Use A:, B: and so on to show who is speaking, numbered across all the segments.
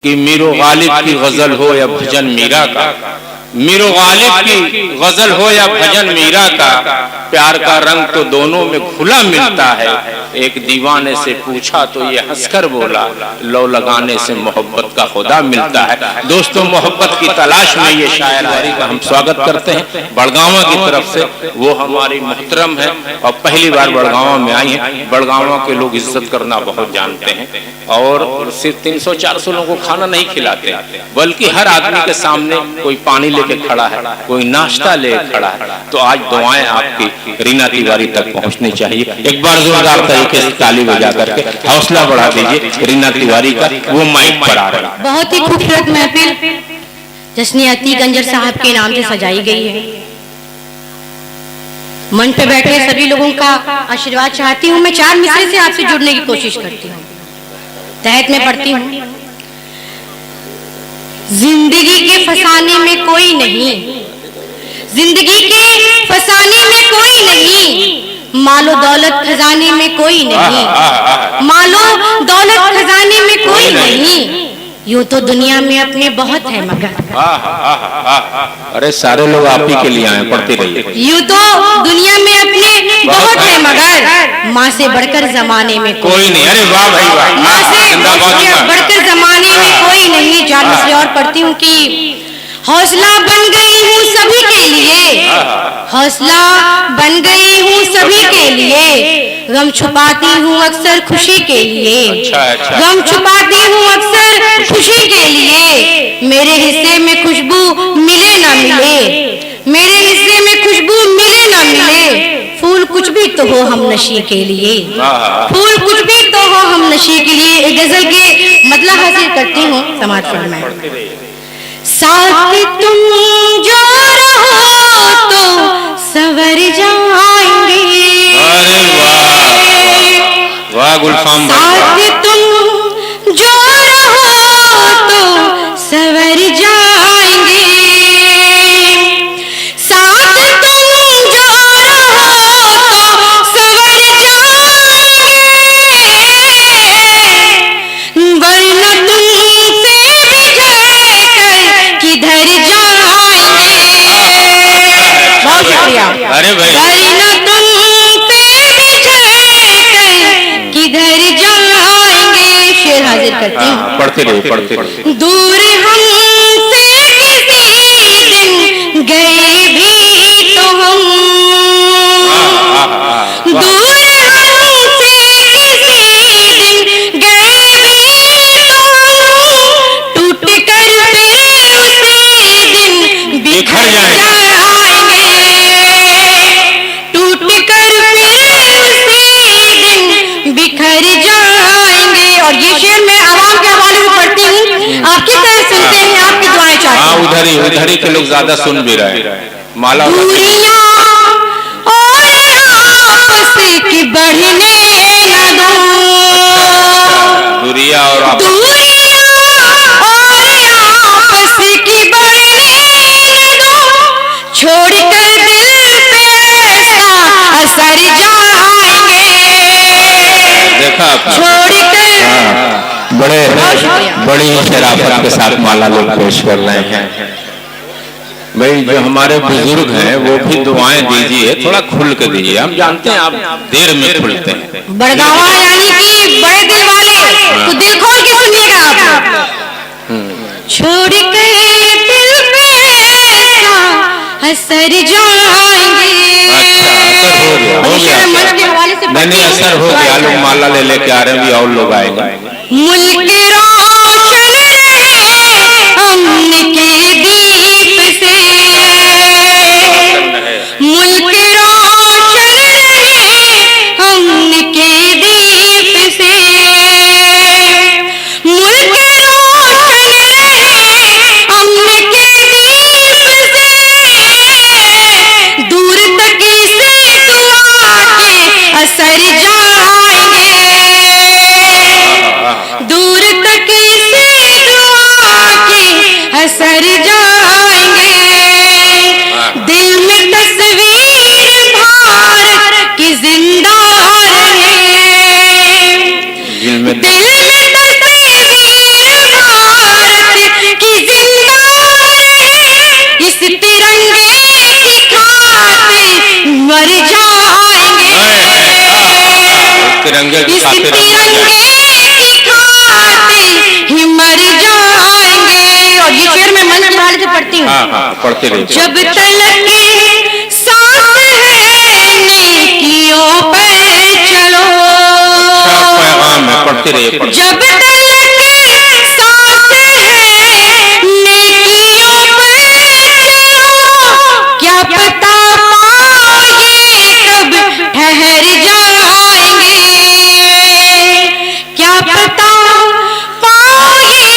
A: कि मीरो गालिब की गजल हो या भजन मीरा का, मीरो गालिब की गजल हो या भजन मीरा का, प्यार का रंग तो दोनों में खुला मिलता है। एक दीवाने से पूछा तो ये हंसकर बोला, लो लगाने से मोहब्बत का खुदा मिलता है। दोस्तों, मोहब्बत की तलाश में ये शायरी का हम स्वागत करते हैं बड़गांव की तरफ से। वो हमारी मोहतरम है और पहली बार बड़गांव में आई है। बड़गांव के लोग इज्जत करना बहुत जानते हैं और सिर्फ 300-400 लोगों को खाना नहीं खिलाते, बल्कि हर आदमी के सामने कोई पानी लेके खड़ा है, कोई नाश्ता लेके खड़ा है। तो आज दुआएं आपकी रीना तिवारी तक पहुंचनी चाहिए। एक बार जोरदार तरीके से ताली बजा करके हौसला बढ़ा दीजिए रीना तिवारी का। वो माइक पर आ रहा है।
B: बहुत ही खूबसूरत महफिल जश्न अती गंजर साहब के नाम से सजाई गई है। मंच पे बैठे सभी लोगों का आशीर्वाद चाहती हूँ। मैं 4 मिसरे से आपसे जुड़ने की कोशिश करती हूँ। तहत में पढ़ती हूँ, जिंदगी के फसाने में कोई नहीं, जिंदगी के फसाने में कोई नहीं, मालो दौलत खजाने में कोई नहीं, मालो दौलत खजाने में कोई नहीं, यूं तो दुनिया में अपने बहुत है मगर।
A: अरे सारे लोग आप ही के लिए आए, पढ़ते रहिए।
B: यूं तो दुनिया में अपने बहुत है मगर माँ से बढ़कर जमाने में
A: कोई नहीं। अरे वाह भाई वाह,
B: माँ से बढ़कर जमाने में कोई नहीं। 4 मिसरे और पढ़ती हूँ कि हौसला बन गई हूँ सभी के लिए, हौसला बन गई हूँ सभी के लिए, गम छुपाती हूँ अक्सर खुशी के लिए, गम छुपाती हूँ अक्सर खुशी के लिए। मेरे हिस्से में खुशबू मिले ना मिले, मेरे हिस्से में खुशबू मिले ना मिले, फूल कुछ भी तो हो हम नशी के लिए, फूल कुछ भी तो हो हम नशी के लिए। एक गजल के मतलब हासिल करती हूँ समाज फरमाए, साथ तुम जो रहो तो सवर जाएंगे।
A: अरे वाह वाह गुलफाम,
B: साथ तुम जो रहो तो सवर जाएंगे, साथ तुम जो रहो तो सवर जाएंगे, वरना तुमसे किधर जाएंगे। बहुत शुक्रिया।
A: अरे भाई,
B: वरना तुमसे किधर जाएंगे। शेर हाजिर करती हूँ,
A: पढ़ते रहिए पढ़ते रहिए।
B: दूर हमसे किसी दिन गए भी तो हम, दूर हमसे किसी दिन गए भी तो हम, टूट कर फिर उसी दिन बिखर जाएंगे, टूट कर फिर उसी दिन बिखर जाएंगे। और ये शेर मैं आवाम के हवाले से पढ़ती हूँ, आपकी तरह सुनते हैं, आपकी दुआएं चाहते हैं।
A: उधर ही के लोग ज्यादा सुन भी रहे हैं। माला
B: दूरियां और आपस की बढ़ने न दो,
A: दूरिया और आप
B: दूरियां और आपस की बढ़ने न दो, छोड़कर दिल पे ऐसा असर जाएंगे,
A: देखा
B: छोड़कर।
A: बड़ी शराफत के साथ माला लोग पेश कर रहे हैं। भाई जो हमारे बुजुर्ग हैं वो भी दुआएं दीजिए, थोड़ा खुल के दीजिए। हम जानते हैं आप देर में खुलते हैं।
B: बड़गावा यानी कि बड़े दिल वाले, तो दिल खोल के सुनिएगा आप। छोड़ के दिल पे ऐसा असर जाएंगे।
A: अच्छा,
B: मंच के हवाले से
A: नहीं असर हो गया। लोग माला ले लेके आ रहे हैं, और लोग आएंगे।
B: मुल्क रोशन रहे हमके दीप से, मुल्क रोशन रहे हमके दीप से, मुल्क रोशन रहे हमके दीप से, दूर तक से दुआ के असर जाएंगे, दूर
A: तिरंगे की
B: इस
A: खातिर
B: तिरंगे की खातिर ही मर जाएंगे। और ये शेर मैं मन की हाल से पढ़ती हूँ।
A: हाँ हाँ पढ़ते रहिए।
B: जब तलक सांस है नेकियों पे चलो।
A: अच्छा पैगाम है, पढ़ते रहिए।
B: जब तलक सांस है नेकियों पे चलो, क्या पता पाओगे कब ठहर जाएंगे। क्या पता पाओगे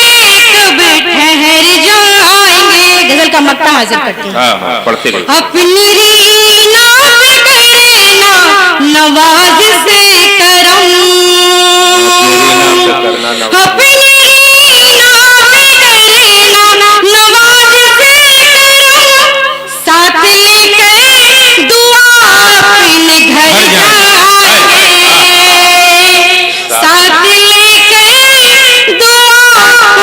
B: कब ठहर जाएंगे। गजल का मक्ता हाजिर करती हूँ।
A: हाँ हाँ पढ़ते रहिए।
B: अपनी रीना पे करना नवाज से करम। अपनी रीना पे करना नवाज से करम। साथ लेकर दुआ अपने घर जाएंगे। साथ लेकर दुआ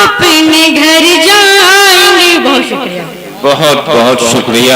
B: अपने घर जाएंगे। बहुत शुक्रिया।
A: बहुत बहुत शुक्रिया।